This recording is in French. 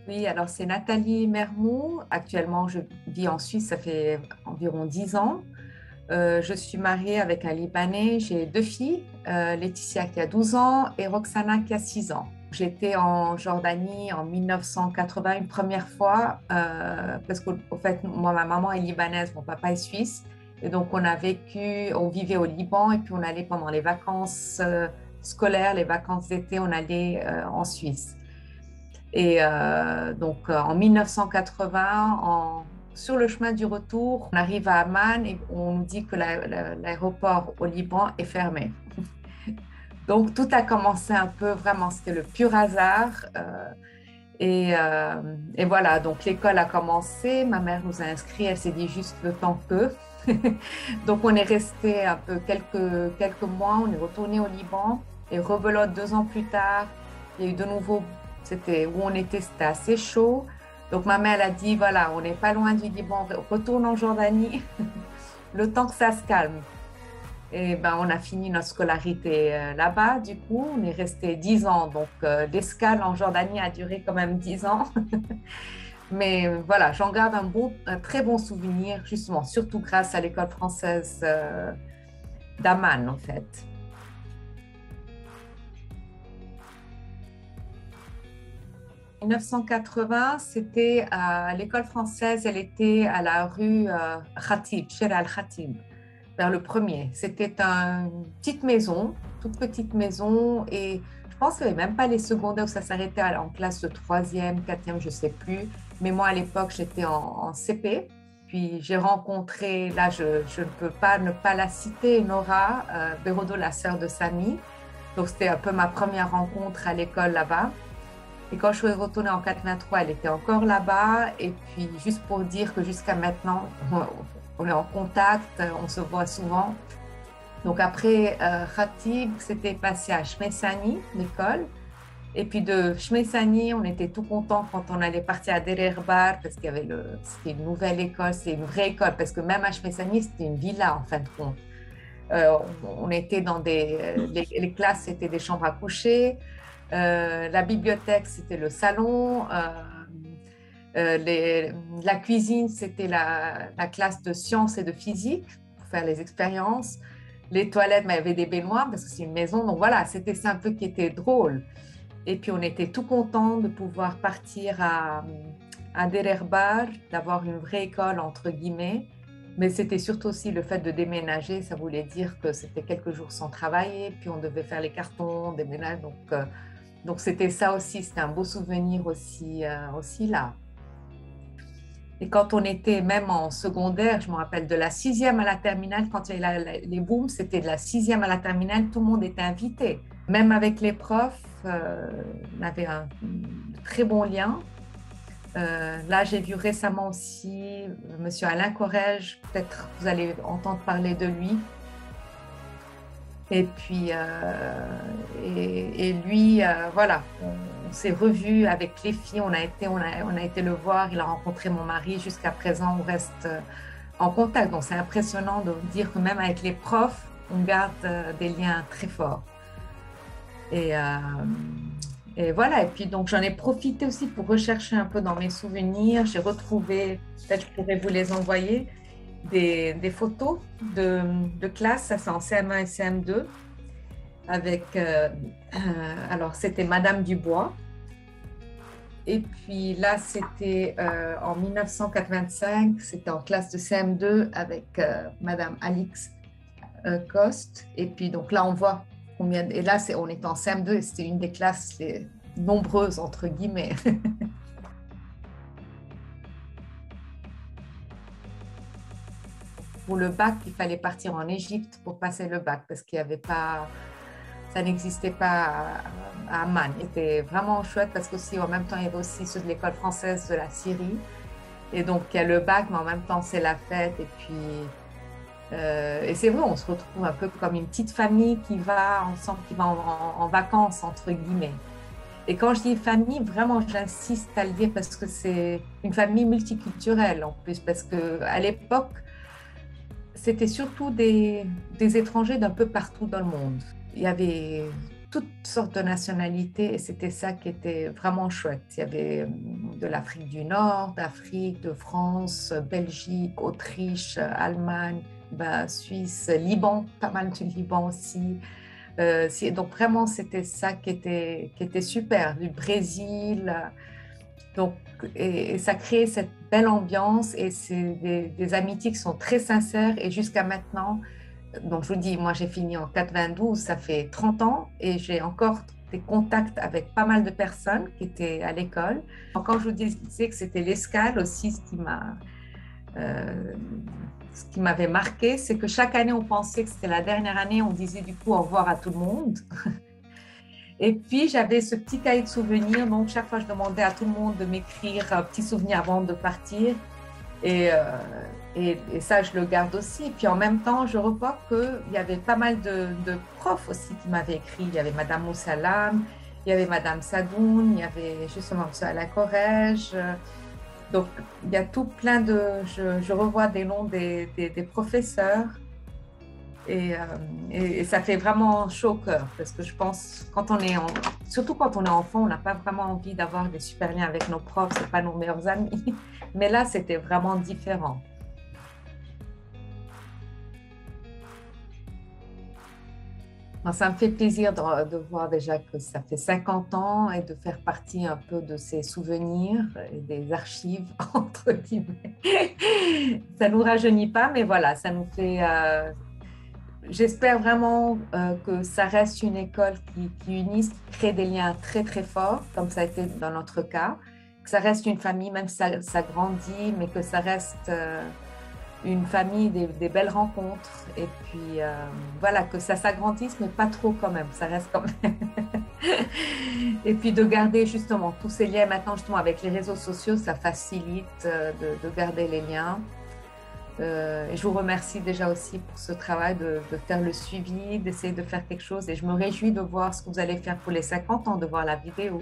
Oui, alors c'est Nathalie Mermou. Actuellement, je vis en Suisse, ça fait environ 10 ans. Je suis mariée avec un Libanais. J'ai deux filles, Laetitia qui a 12 ans et Roxana qui a 6 ans. J'étais en Jordanie en 1980 une première fois parce qu'au fait, moi, ma maman est libanaise, mon papa est suisse. Et donc, on vivait au Liban et puis on allait pendant les vacances scolaires, les vacances d'été, on allait en Suisse. En 1980, sur le chemin du retour, on arrive à Amman et on nous dit que l'aéroport au Liban est fermé. Donc tout a commencé un peu, vraiment, c'était le pur hasard. Et voilà, donc l'école a commencé, ma mère nous a inscrits, elle s'est dit juste le temps que. Donc on est resté un peu quelques mois, on est retourné au Liban et rebelote 2 ans plus tard, il y a eu de nouveau, c'était où on était, c'était assez chaud. Donc ma mère elle a dit voilà, on n'est pas loin du Liban, on retourne en Jordanie, le temps que ça se calme. Et ben, on a fini notre scolarité là-bas, du coup, on est resté 10 ans. Donc, l'escale en Jordanie a duré quand même 10 ans. Mais voilà, j'en garde un très bon souvenir, justement, surtout grâce à l'école française d'Amman, en fait. 1980, c'était à l'école française, elle était à la rue Khatib, Cher al-Khatib, vers le premier. C'était une petite maison, toute petite maison, et je pense qu'il n'y avait même pas les secondaires où ça s'arrêtait en classe de troisième, quatrième, je ne sais plus. Mais moi, à l'époque, j'étais en CP. Puis j'ai rencontré, là, je ne peux pas ne pas la citer, Nora Bérodo, la sœur de Samy. Donc, c'était un peu ma première rencontre à l'école là-bas. Et quand je suis retournée en 83, elle était encore là-bas. Et puis, juste pour dire que jusqu'à maintenant, on est en contact, on se voit souvent. Donc après Khatib, c'était passé à Shmessani, l'école. Et puis de Shmessani, on était tout content quand on allait partir à Derer Bar parce qu'il y avait c'était une nouvelle école, c'est une vraie école parce que même à Shmessani, c'était une villa en fin de compte. On était dans les classes, c'était des chambres à coucher. La bibliothèque, c'était le salon. La cuisine, c'était la classe de sciences et de physique pour faire les expériences. Les toilettes, mais il y avait des baignoires parce que c'est une maison. Donc voilà, c'était ça un peu qui était drôle. Et puis on était tout contents de pouvoir partir à Derer Bar, d'avoir une vraie école entre guillemets. Mais c'était surtout aussi le fait de déménager. Ça voulait dire que c'était quelques jours sans travailler, puis on devait faire les cartons, déménager. Donc c'était ça aussi, c'était un beau souvenir aussi là. Et quand on était même en secondaire, je me rappelle de la sixième à la terminale, quand il y avait les booms, c'était de la sixième à la terminale, tout le monde était invité. Même avec les profs, on avait un très bon lien. Là, j'ai vu récemment aussi Monsieur Alain Corrège, peut-être vous allez entendre parler de lui. Et puis, et lui, voilà, on s'est revus avec les filles, on a été le voir, il a rencontré mon mari, jusqu'à présent, on reste en contact. Donc, c'est impressionnant de dire que même avec les profs, on garde des liens très forts. Et, euh, et voilà, et puis donc j'en ai profité aussi pour rechercher un peu dans mes souvenirs. J'ai retrouvé, peut-être je pourrais vous les envoyer, des photos de classe, ça c'est en CM1 et CM2 avec, alors c'était Madame Dubois. Et puis là, c'était en 1985, c'était en classe de CM2 avec Madame Alix Coste. Et puis donc là, on voit combien. Et là, on était en CM2 et c'était une des classes les nombreuses, entre guillemets. Pour le bac, il fallait partir en Égypte pour passer le bac parce qu'il n'y avait pas, ça n'existait pas à Amman. C'était vraiment chouette parce qu'aussi, en même temps, il y avait aussi ceux de l'école française de la Syrie. Et donc, il y a le bac, mais en même temps, c'est la fête. Et c'est vrai, on se retrouve un peu comme une petite famille qui va ensemble, qui va en vacances, entre guillemets. Et quand je dis famille, vraiment, j'insiste à le dire parce que c'est une famille multiculturelle en plus, parce qu'à l'époque, c'était surtout des étrangers d'un peu partout dans le monde. Il y avait toutes sortes de nationalités et c'était ça qui était vraiment chouette. Il y avait de l'Afrique du Nord, d'Afrique, de France, Belgique, Autriche, Allemagne, Suisse, Liban, pas mal du Liban aussi. Donc vraiment, c'était ça qui était super, du Brésil. Donc, et ça crée cette belle ambiance et c'est des amitiés qui sont très sincères et jusqu'à maintenant, donc je vous dis, moi j'ai fini en 92, ça fait 30 ans et j'ai encore des contacts avec pas mal de personnes qui étaient à l'école. Quand je vous disais que c'était l'escale aussi, euh, ce qui m'avait marqué, c'est que chaque année on pensait que c'était la dernière année, on disait du coup au revoir à tout le monde. Et puis, j'avais ce petit cahier de souvenirs. Donc, chaque fois, je demandais à tout le monde de m'écrire un petit souvenir avant de partir. Et, euh, et ça, je le garde aussi. Et puis, en même temps, je revois qu'il y avait pas mal de profs aussi qui m'avaient écrit. Il y avait Madame Moussalam, il y avait Madame Sadoun, il y avait justement M. Alacorège. Donc, il y a tout plein je revois des noms des professeurs. Et, euh, et ça fait vraiment chaud au cœur parce que je pense, surtout quand on est enfant, on n'a pas vraiment envie d'avoir des super liens avec nos profs, c'est pas nos meilleurs amis. Mais là, c'était vraiment différent. Moi, ça me fait plaisir de voir déjà que ça fait 50 ans et de faire partie un peu de ces souvenirs et des archives, entre guillemets. Ça ne nous rajeunit pas, mais voilà, ça nous fait, j'espère vraiment que ça reste une école qui unisse, qui crée des liens très très forts, comme ça a été dans notre cas, que ça reste une famille, même si ça grandit, mais que ça reste une famille, des belles rencontres, et puis voilà, que ça s'agrandisse, mais pas trop quand même, ça reste quand même. Et puis de garder justement tous ces liens maintenant, justement avec les réseaux sociaux, ça facilite de garder les liens. Et je vous remercie déjà aussi pour ce travail de faire le suivi, d'essayer de faire quelque chose. Et je me réjouis de voir ce que vous allez faire pour les 50 ans, de voir la vidéo.